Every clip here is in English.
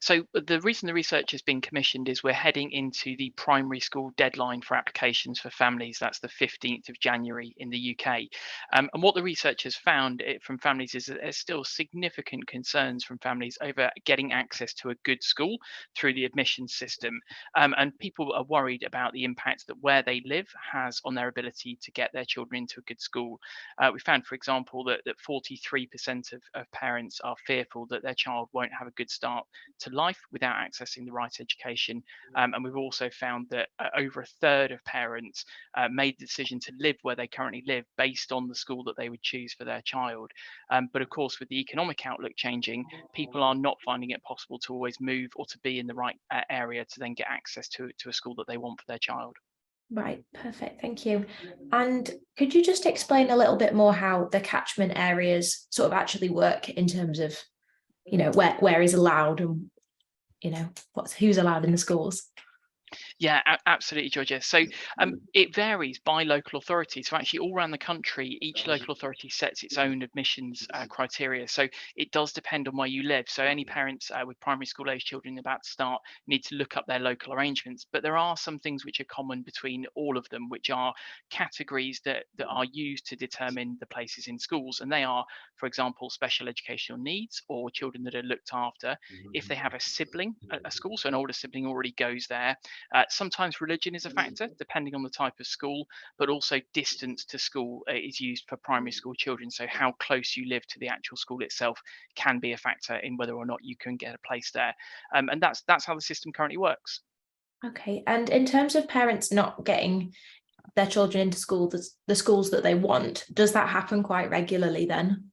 So the reason the research has been commissioned is we're heading into the primary school deadline for applications for families. That's the 15th of January in the UK. And what the research has found from families is that there's still significant concerns from families over getting access to a good school through the admissions system. And people are worried about the impact that where they live has on their ability to get their children into a good school. We found, for example, that 43% of parents are fearful that their child won't have a good start to life without accessing the right education. And we've also found that over a third of parents made the decision to live where they currently live based on the school that they would choose for their child. But of course, with the economic outlook changing, people are not finding it possible to always move or to be in the right area to then get access to a school that they want for their child. Right, perfect, thank you. And could you just explain a little bit more how the catchment areas sort of actually work in terms of, where is allowed and, who's allowed in the schools? Yeah, absolutely, Georgia. So it varies by local authority. So actually, all around the country, each local authority sets its own admissions criteria. So it does depend on where you live. So any parents with primary school age children about to start need to look up their local arrangements. But there are some things which are common between all of them, which are categories that are used to determine the places in schools. And they are, for example, special educational needs or children that are looked after. If they have a sibling at a school, so an older sibling already goes there. Sometimes religion is a factor, depending on the type of school, but also distance to school is used for primary school children. So how close you live to the actual school itself can be a factor in whether or not you can get a place there. And that's how the system currently works. Okay, and in terms of parents not getting their children into school, the schools that they want, does that happen quite regularly then?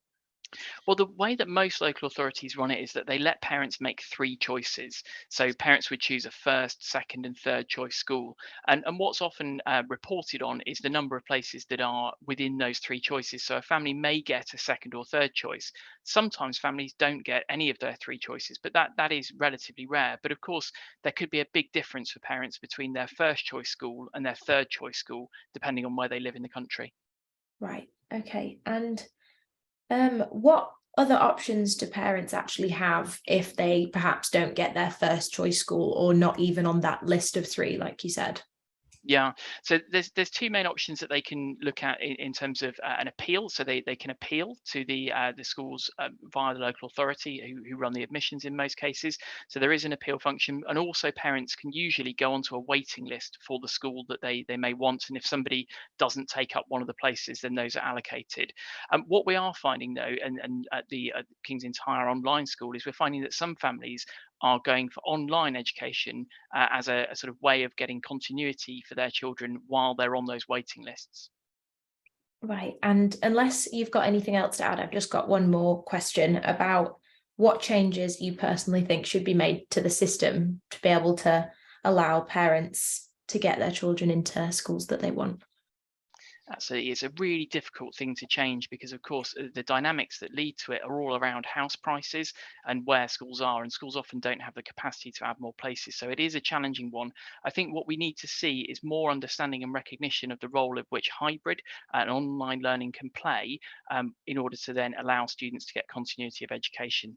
Well, the way that most local authorities run it is that they let parents make three choices. So parents would choose a first, second, and third choice school. And what's often reported on is the number of places that are within those three choices. So a family may get a second or third choice. Sometimes families don't get any of their three choices, but that is relatively rare. But of course, there could be a big difference for parents between their first choice school and their third choice school, depending on where they live in the country. Right, okay. And what other options do parents actually have if they perhaps don't get their first choice school or not even on that list of three, like you said? Yeah, so there's two main options that they can look at in terms of an appeal. So they can appeal to the schools via the local authority who run the admissions in most cases. So there is an appeal function, and also parents can usually go onto a waiting list for the school that they may want. And if somebody doesn't take up one of the places, then those are allocated. What we are finding though, and at the King's Entire Online School, is we're finding that some families are going for online education as a sort of way of getting continuity for their children while they're on those waiting lists. Right. And unless you've got anything else to add, I've just got one more question about what changes you personally think should be made to the system to be able to allow parents to get their children into schools that they want. Absolutely, it's a really difficult thing to change because, of course, the dynamics that lead to it are all around house prices and where schools are, and schools often don't have the capacity to add more places. So it is a challenging one. I think what we need to see is more understanding and recognition of the role of which hybrid and online learning can play in order to then allow students to get continuity of education.